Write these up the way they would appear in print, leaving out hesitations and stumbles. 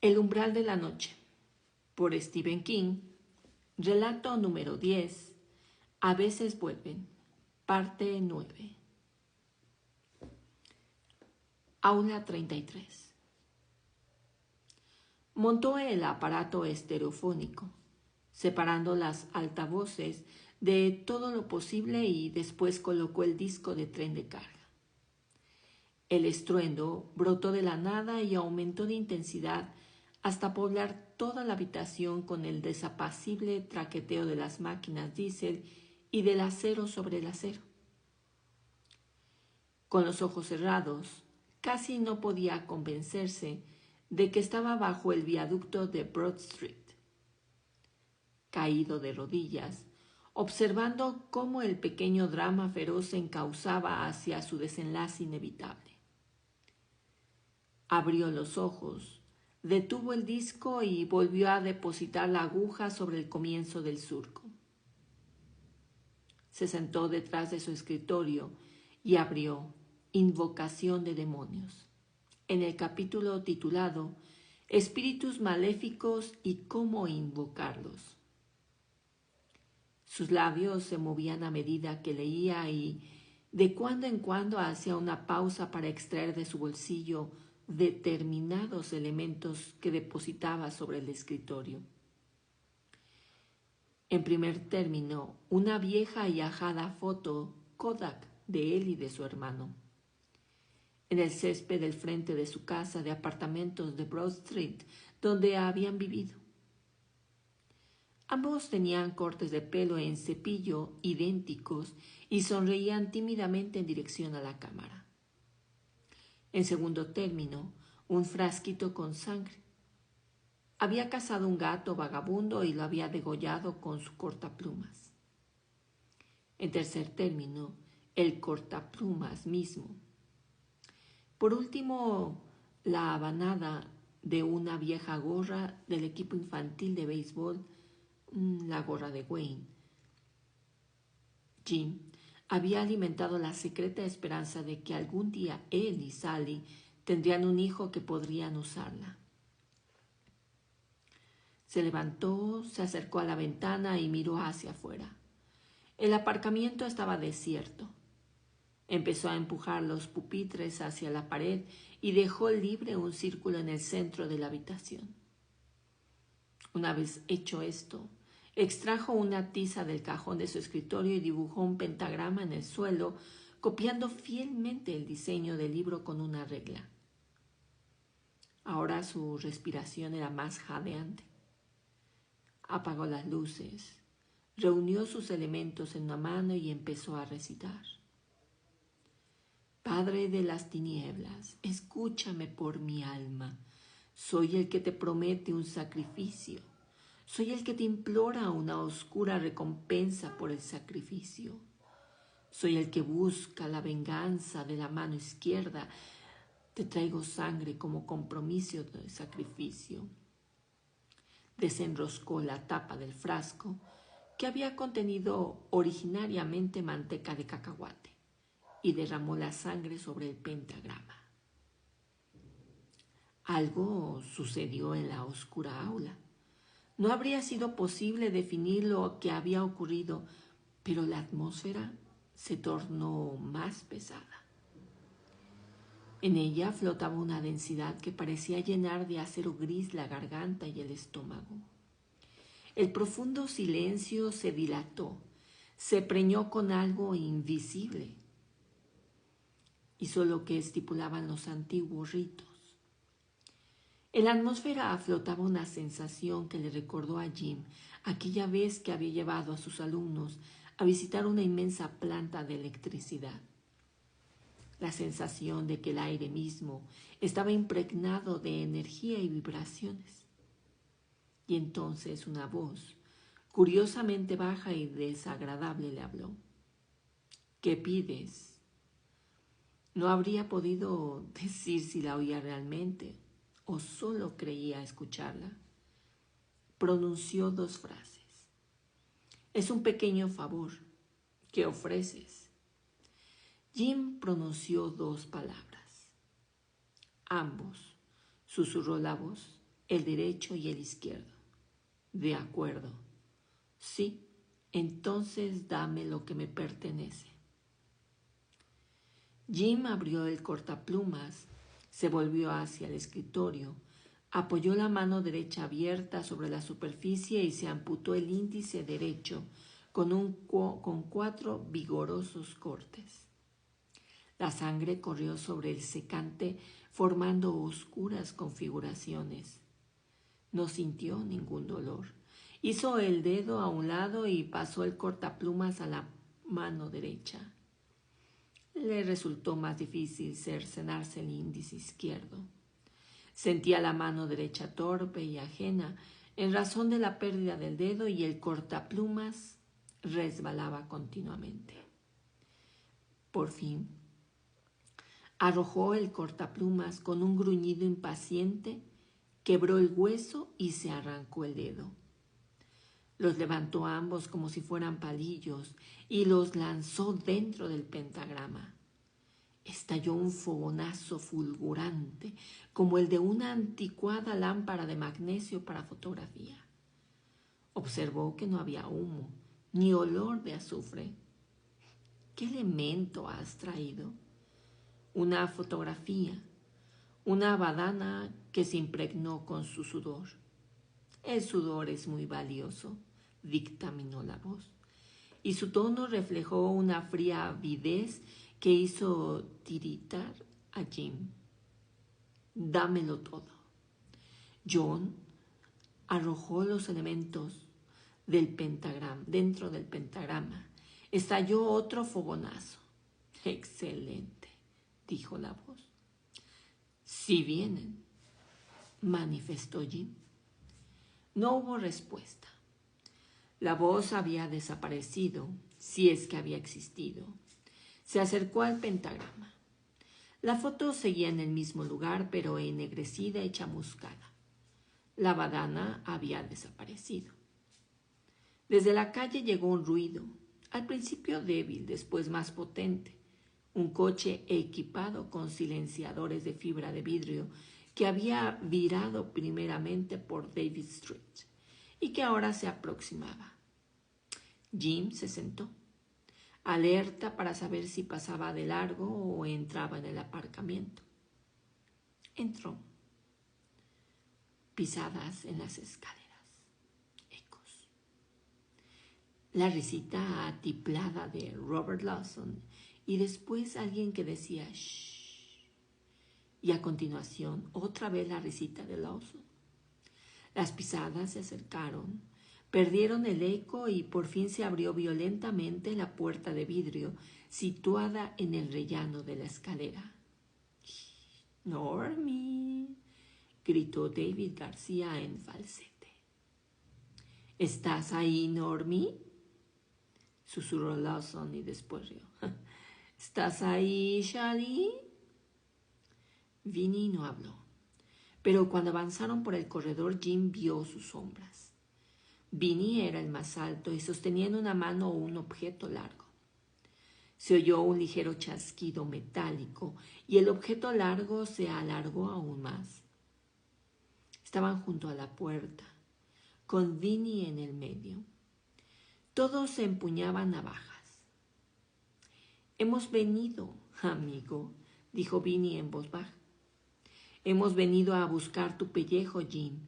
El umbral de la noche, por Stephen King, relato número 10, A veces vuelven, parte 9. Aula 33. Montó el aparato estereofónico, separando las altavoces de todo lo posible y después colocó el disco de tren de carga. El estruendo brotó de la nada y aumentó de intensidad hasta poblar toda la habitación con el desapacible traqueteo de las máquinas diésel y del acero sobre el acero. Con los ojos cerrados, casi no podía convencerse de que estaba bajo el viaducto de Broad Street. Caído de rodillas, observando cómo el pequeño drama feroz se encauzaba hacia su desenlace inevitable. Abrió los ojos, detuvo el disco y volvió a depositar la aguja sobre el comienzo del surco. Se sentó detrás de su escritorio y abrió Invocación de demonios, en el capítulo titulado Espíritus maléficos y cómo invocarlos. Sus labios se movían a medida que leía y de cuando en cuando hacía una pausa para extraer de su bolsillo determinados elementos que depositaba sobre el escritorio. En primer término, una vieja y ajada foto Kodak de él y de su hermano. En el césped del frente de su casa de apartamentos de Broad Street, donde habían vivido. Ambos tenían cortes de pelo en cepillo idénticos y sonreían tímidamente en dirección a la cámara. En segundo término, un frasquito con sangre. Había cazado un gato vagabundo y lo había degollado con su cortaplumas. En tercer término, el cortaplumas mismo. Por último, la habanada de una vieja gorra del equipo infantil de béisbol, la gorra de Wayne. Jim había alimentado la secreta esperanza de que algún día él y Sally tendrían un hijo que podrían usarla. Se levantó, se acercó a la ventana y miró hacia afuera. El aparcamiento estaba desierto. Empezó a empujar los pupitres hacia la pared y dejó libre un círculo en el centro de la habitación. Una vez hecho esto, extrajo una tiza del cajón de su escritorio y dibujó un pentagrama en el suelo, copiando fielmente el diseño del libro con una regla. Ahora su respiración era más jadeante. Apagó las luces, reunió sus elementos en una mano y empezó a recitar. Padre de las tinieblas, escúchame por mi alma. Soy el que te promete un sacrificio. Soy el que te implora una oscura recompensa por el sacrificio. Soy el que busca la venganza de la mano izquierda. Te traigo sangre como compromiso de sacrificio. Desenroscó la tapa del frasco que había contenido originariamente manteca de cacahuate y derramó la sangre sobre el pentagrama. Algo sucedió en la oscura aula. No habría sido posible definir lo que había ocurrido, pero la atmósfera se tornó más pesada. En ella flotaba una densidad que parecía llenar de acero gris la garganta y el estómago. El profundo silencio se dilató, se preñó con algo invisible. Hizo lo que estipulaban los antiguos ritos. En la atmósfera flotaba una sensación que le recordó a Jim aquella vez que había llevado a sus alumnos a visitar una inmensa planta de electricidad. La sensación de que el aire mismo estaba impregnado de energía y vibraciones. Y entonces una voz, curiosamente baja y desagradable, le habló. ¿Qué pides? No habría podido decir si la oía realmente o solo creía escucharla. Pronunció dos frases. Es un pequeño favor. ¿Qué ofreces? Jim pronunció dos palabras. Ambos, susurró la voz, el derecho y el izquierdo. De acuerdo. Sí, entonces dame lo que me pertenece. Jim abrió el cortaplumas, se volvió hacia el escritorio, apoyó la mano derecha abierta sobre la superficie y se amputó el índice derecho con 4 vigorosos cortes. La sangre corrió sobre el secante formando oscuras configuraciones. No sintió ningún dolor. Hizo el dedo a un lado y pasó el cortaplumas a la mano derecha. Le resultó más difícil cercenarse el índice izquierdo. Sentía la mano derecha torpe y ajena en razón de la pérdida del dedo y el cortaplumas resbalaba continuamente. Por fin, arrojó el cortaplumas con un gruñido impaciente, quebró el hueso y se arrancó el dedo. Los levantó ambos como si fueran palillos y los lanzó dentro del pentagrama. Estalló un fogonazo fulgurante, como el de una anticuada lámpara de magnesio para fotografía. Observó que no había humo, ni olor de azufre. ¿Qué elemento has traído? Una fotografía, una badana que se impregnó con su sudor. El sudor es muy valioso, dictaminó la voz, y su tono reflejó una fría avidez que hizo tiritar a Jim. Dámelo todo. John arrojó los elementos del pentagrama, dentro del pentagrama. Estalló otro fogonazo. Excelente, dijo la voz. Si vienen, manifestó Jim. No hubo respuesta. La voz había desaparecido, si es que había existido. Se acercó al pentagrama. La foto seguía en el mismo lugar, pero ennegrecida y chamuscada. La badana había desaparecido. Desde la calle llegó un ruido, al principio débil, después más potente. Un coche equipado con silenciadores de fibra de vidrio que había virado primeramente por David Street y que ahora se aproximaba. Jim se sentó, alerta para saber si pasaba de largo o entraba en el aparcamiento. Entró. Pisadas en las escaleras. Ecos. La risita atiplada de Robert Lawson y después alguien que decía shh. Y a continuación otra vez la risita de Lawson. Las pisadas se acercaron, perdieron el eco y por fin se abrió violentamente la puerta de vidrio situada en el rellano de la escalera. «Normie», gritó David García en falsete. «¿Estás ahí, Normie?», susurró Lawson y después rió. «¿Estás ahí, Shali?». Vinnie no habló, pero cuando avanzaron por el corredor Jim vio sus sombras. Vinnie era el más alto y sostenía en una mano un objeto largo. Se oyó un ligero chasquido metálico y el objeto largo se alargó aún más. Estaban junto a la puerta, con Vinnie en el medio. Todos se empuñaban navajas. «Hemos venido, amigo», dijo Vinnie en voz baja. «Hemos venido a buscar tu pellejo, Jim»,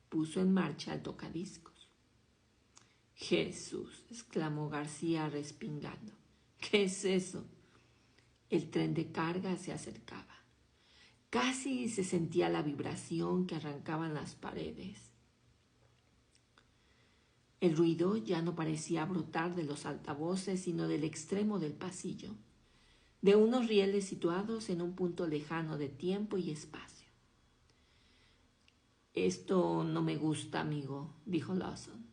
puso en marcha el tocadiscos. «Jesús», exclamó García respingando. «¿Qué es eso?». El tren de carga se acercaba. Casi se sentía la vibración que arrancaban las paredes. El ruido ya no parecía brotar de los altavoces, sino del extremo del pasillo, de unos rieles situados en un punto lejano de tiempo y espacio. «Esto no me gusta, amigo», dijo Lawson.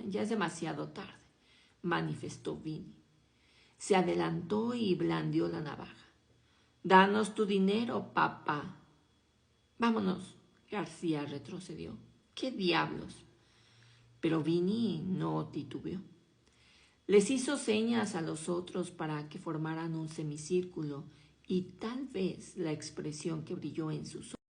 «Ya es demasiado tarde», manifestó Vinnie. Se adelantó y blandió la navaja. «Danos tu dinero, papá». «Vámonos», García retrocedió. «¿Qué diablos?». Pero Vinnie no titubeó. Les hizo señas a los otros para que formaran un semicírculo y tal vez la expresión que brilló en sus ojos